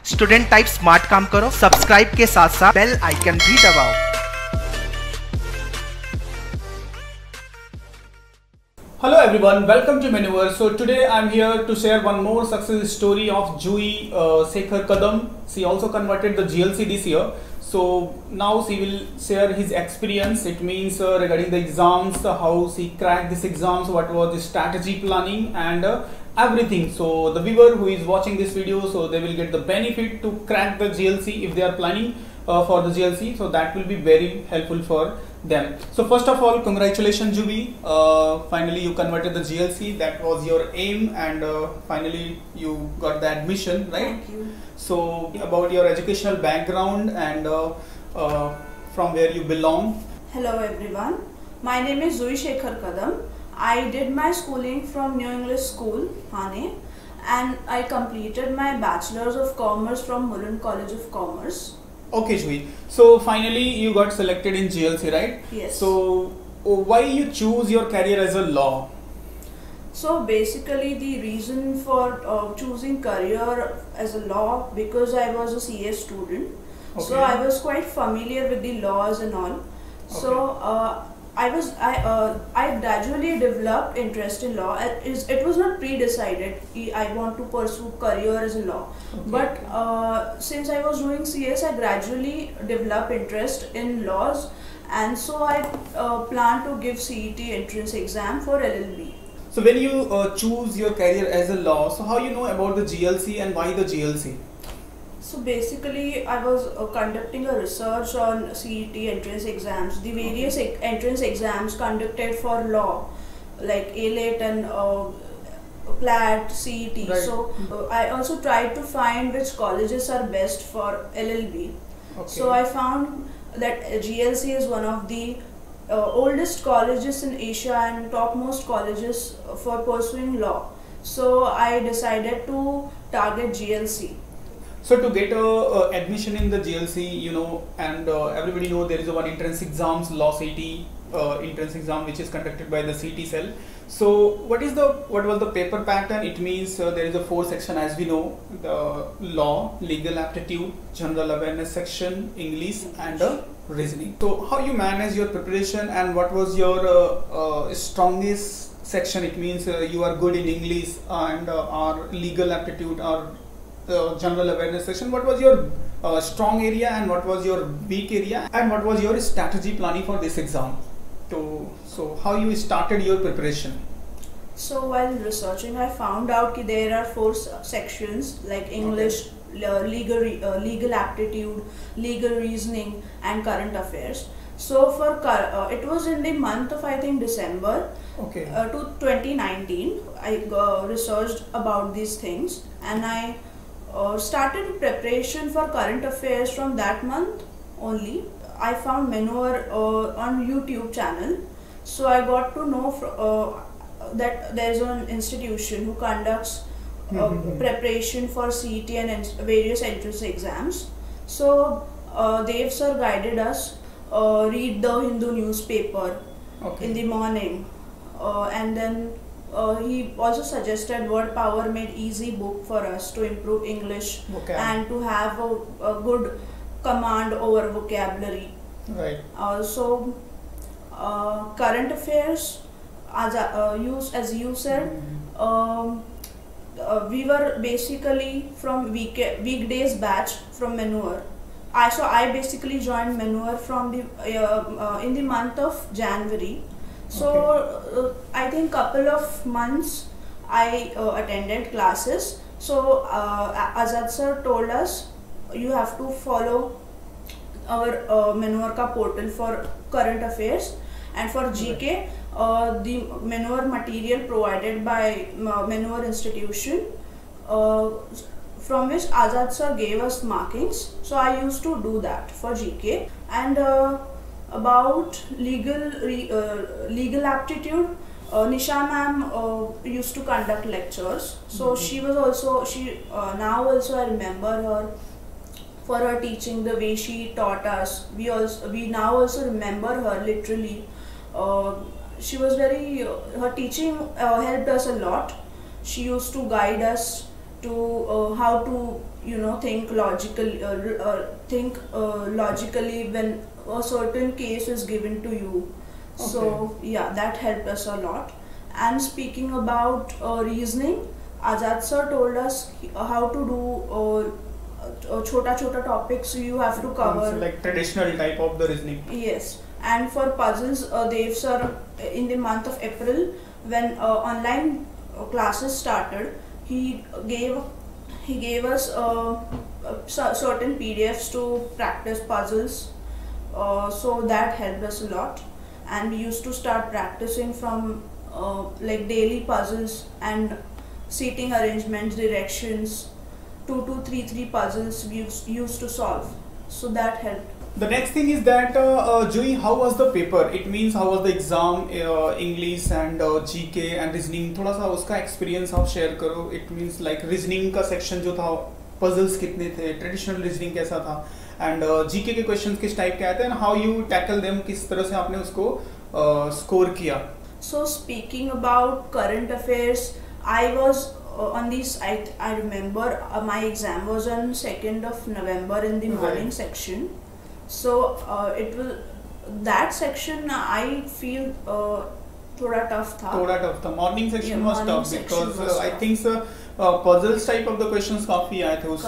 Student type smart काम करो, subscribe के साथ साथ बेल आइकन भी दबाओ। Hello everyone, welcome to Manuverse. So today I'm here to share one more success story of Jui Shekhar Kadam. She also converted the GLC this year. So now she will share his experience. It means regarding the exams, how she cracked these exams, what was the strategy planning and everything. So the viewer who is watching this video, so they will get the benefit to crack the GLC if they are planning for the GLC. So that will be very helpful for them. So first of all, congratulations Juvi, finally you converted the GLC. That was your aim and finally you got the admission, right? Thank you. So about your educational background and from where you belong. Hello everyone, my name is Jui Shekhar Kadam. I did my schooling from New English School, Hane, and I completed my Bachelor's of Commerce from Mulund College of Commerce. Okay Jui, so finally you got selected in GLC, right? Yes. So why you choose your career as a law? So basically the reason for choosing career as a law, because I was a CA student. Okay. So I was quite familiar with the laws and all. So I gradually developed interest in law. It was not pre-decided I want to pursue career as a law. Okay. But since I was doing CS, I gradually developed interest in laws, and so I plan to give CET entrance exam for LLB. So when you choose your career as a law, so how you know about the GLC and why the GLC? So basically I was conducting a research on CET entrance exams, the various entrance exams conducted for law like ALET and PLAT, CET. Right. So I also tried to find which colleges are best for LLB. Okay. So I found that GLC is one of the oldest colleges in Asia and topmost colleges for pursuing law. So I decided to target GLC. So to get admission in the GLC, you know, and everybody know there is a one entrance exams, law CET entrance exam, which is conducted by the CET cell. So what was the paper pattern? It means there is a 4 section, as we know: the law, legal aptitude, general awareness section, English, and reasoning. So how you manage your preparation and what was your strongest section? It means you are good in English and our legal aptitude or general awareness section. What was your strong area and what was your weak area, and what was your strategy planning for this exam? So how you started your preparation? So while researching, I found out that there are 4 sections like English, legal aptitude, legal reasoning, and current affairs. So for it was in the month of, I think, December to 2019. I researched about these things and I started preparation for current affairs from that month only. I found Manuverse on YouTube channel, so I got to know that there is an institution who conducts preparation for CET and various entrance exams. So Dev sir guided us read the Hindu newspaper in the morning, and then he also suggested Word Power Made Easy book for us to improve English and to have a good command over vocabulary. Right. So current affairs, as you said, we were basically from weekdays batch from Manuverse. So I basically joined Manuverse from the in the month of January. So I think couple of months I attended classes. So Azad sir told us you have to follow our Manuverse ka portal for current affairs, and for GK the Manuverse material provided by Manuverse institution, from which Azad sir gave us markings. So I used to do that for GK. And about legal aptitude, Nisha ma'am used to conduct lectures. So she was also, now also I remember her for her teaching, the way she taught us. We now also remember her literally. She was very, her teaching helped us a lot. She used to guide us to how to think logically when a certain case is given to you. So yeah, that helped us a lot. And speaking about reasoning, Azad sir told us how to do chota topics you have to cover, like traditional type of the reasoning. Yes. And for puzzles, Dev sir, in the month of April, when online classes started, he gave us certain PDFs to practice puzzles, so that helped us a lot. And we used to start practicing from like daily puzzles and seating arrangements, directions, 2 to 3 puzzles we used to solve, so that helped. The next thing is that Juhi, how was the paper? It means how was the exam, English and GK and reasoning. थोड़ा सा उसका experience आप share करो. It means like reasoning का section जो था, puzzles कितने थे, traditional reasoning कैसा था, and GK के questions किस type के आते हैं, and how you tackle them, किस तरह से आपने उसको score किया. So speaking about current affairs, I was on these. I remember my exam was on 2nd of November in the morning section. So it will that section I feel थोड़ा tough था. Morning section was morning tough section because was I tough. think puzzles type of the questions काफी आए थे उस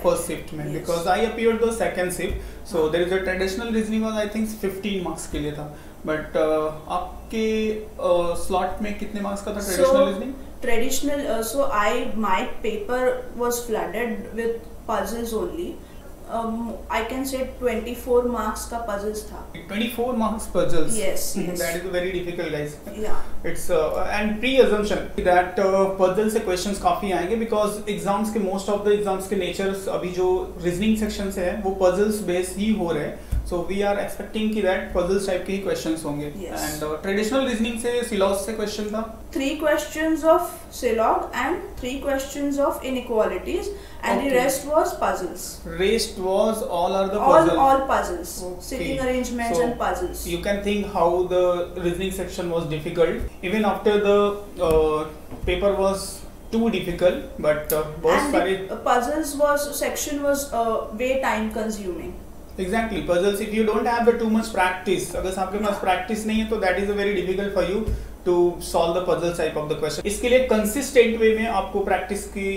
first shift में, yes. because I appeared the second shift. So there is a traditional reasoning was I think 15 marks के लिए था. But आपके slot में कितने marks का था traditional reasoning? Traditional, so my paper was flooded with puzzles only. I can say 24 marks का puzzles था. 24 marks puzzles. Yes. That is very difficult, guys. Yeah. It's and pre-assumption that puzzle से questions काफी आएंगे because exams के most of the exams के natures अभी जो reasoning section से है वो puzzles based ही हो रहे हैं. So we are expecting कि that puzzles type के ही questions होंगे. Yes. And traditional reasoning से Silog से question था. 3 questions of Silog and 3 questions of inequalities, and the rest was puzzles. Rest was all are the puzzles. All puzzles. Okay. Sitting arrangements and puzzles. You can think how the reasoning section was difficult. Even after the paper was too difficult, but बहुत सारे puzzles section was way time consuming. Exactly, puzzles. If you don't have the too much practice, अगर आपके पास practice नहीं है तो that is a very difficult for you to solve the puzzle type of the question. इसके लिए consistent way में आपको practice की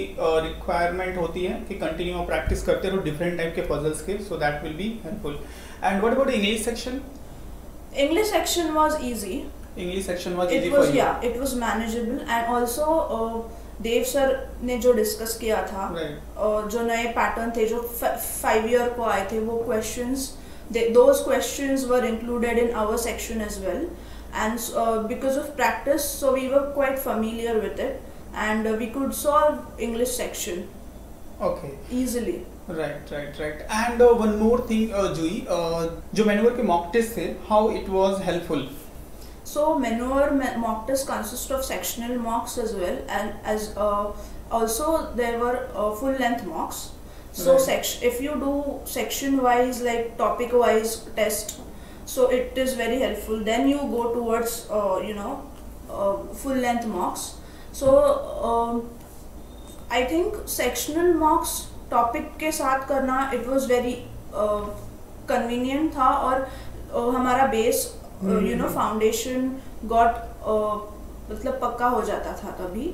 requirement होती है कि continue practice करते रहो different type के puzzles के, so that will be helpful. And what about the English section? English section was easy. English section was easy for you. Yeah, it was manageable, and also Dev sir ने जो discuss किया था, जो नए pattern थे जो 5 year को आए थे, वो questions, those questions were included in our section as well, and because of practice, so we were quite familiar with it, and we could solve English section easily. Right. And one more thing, Juhi, जो maneuver के mock test थे, how it was helpful? So maneuver mock test consists of sectional mocks as well, and as also there were full length mocks. So if you do section wise, like topic wise test, so it is very helpful. Then you go towards full length mocks. So I think sectional mocks topic के साथ करना it was very convenient था, और हमारा base foundation got मतलब पक्का हो जाता था तभी.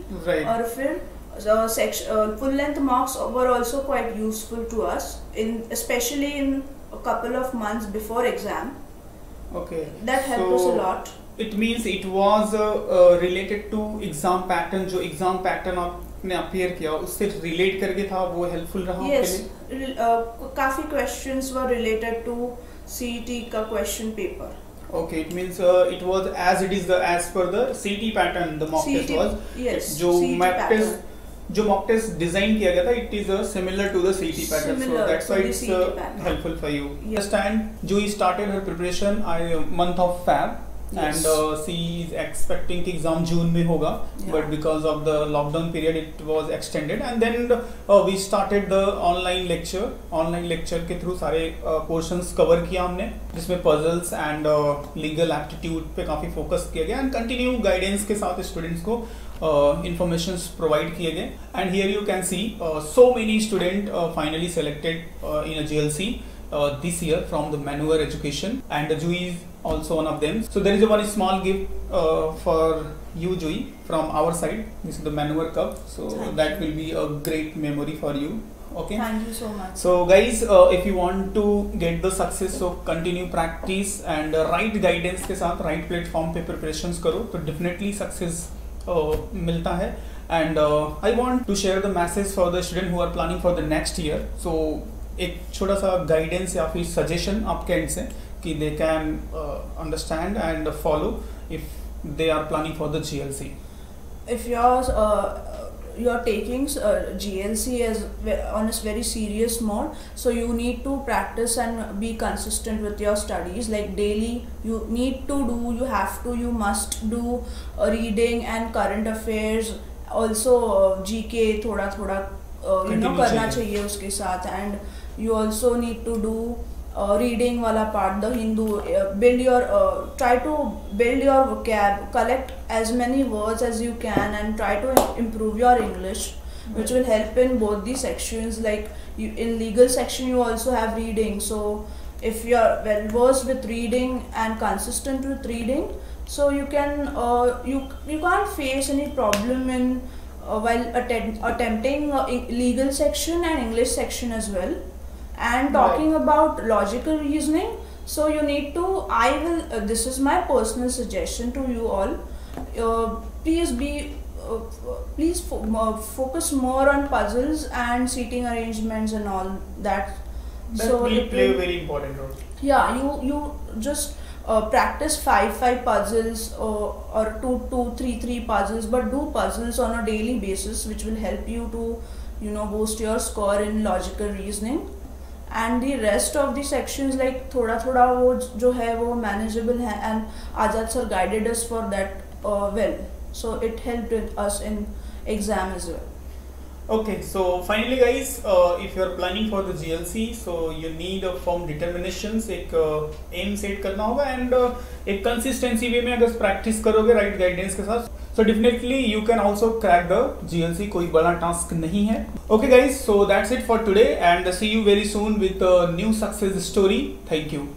और फिर full length mocks were also quite useful to us especially in a couple of months before exam. That helped us a lot. It means it was related to exam pattern. जो exam pattern आपने appear किया उससे relate करके था, वो helpful रहा. Yes, काफी questions were related to CET का question paper. Okay, it means it was as it is as per the CET pattern the mock test was. Yes. जो mock test design किया गया था, it is similar to the CET pattern. So that's why it's helpful for you. Yes. Understand? Juhi started her preparation month of Feb, Yes. and she is expecting कि exam जून में होगा, Yeah. but because of the lockdown period it was extended, and then we started the online lecture के through सारे portions cover किया हमने, जिसमें puzzles and legal aptitude पे काफ़ी focus किया गया, and continue guidance के साथ students को informations provide किए गए, and here you can see so many student finally selected in a GLC this year from the Maneuver Education, and Jui is also one of them. So there is a one small gift for you, Jui, from our side. This is the Maneuver Cup, so Thank that you. will be a great memory for you. Okay. Thank you so much. So guys, if you want to get the success, so continue practice and right guidance के साथ right platform पे preparations करो, तो definitely success मिलता है. And I want to share the message for the student who are planning for the next year. So एक छोटा सा guidance या फिर suggestion आपके end से कि they can understand and follow if they are planning for the GLC. If you're taking GLC as on a very serious mode, so you need to practice and be consistent with your studies. Like daily, you must do reading and current affairs. Also GK थोड़ा करना चाहिए उसके साथ, and you also need to do reading वाला part, the Hindu, try to build your vocab, collect as many words as you can, and try to improve your English, which will help in both the sections. Like in legal section you also have reading, so if you're well versed with reading and consistent with reading, so you can you can't face any problem in while attempting legal section and English section as well. And talking about logical reasoning, so you need to, this is my personal suggestion to you all, please focus more on puzzles and seating arrangements and all that. That will play a very important role. Yeah, you just practice 5 puzzles or 2-3 puzzles, but do puzzles on a daily basis, which will help you to boost your score in logical reasoning. And the rest of the sections, like थोड़ा वो जो है वो manageable है, and Azad sir guided us for that well, so it helped us in exam as well. Okay, so finally guys, if you are planning for the GLC, so you need a firm determinations, एक aim set करना होगा, and एक consistency way में अगर practice करोगे right guidance के साथ, so definitely you can also crack the GLC. कोई बड़ा task नहीं है. Okay guys, so that's it for today, and see you very soon with a new success story. Thank you.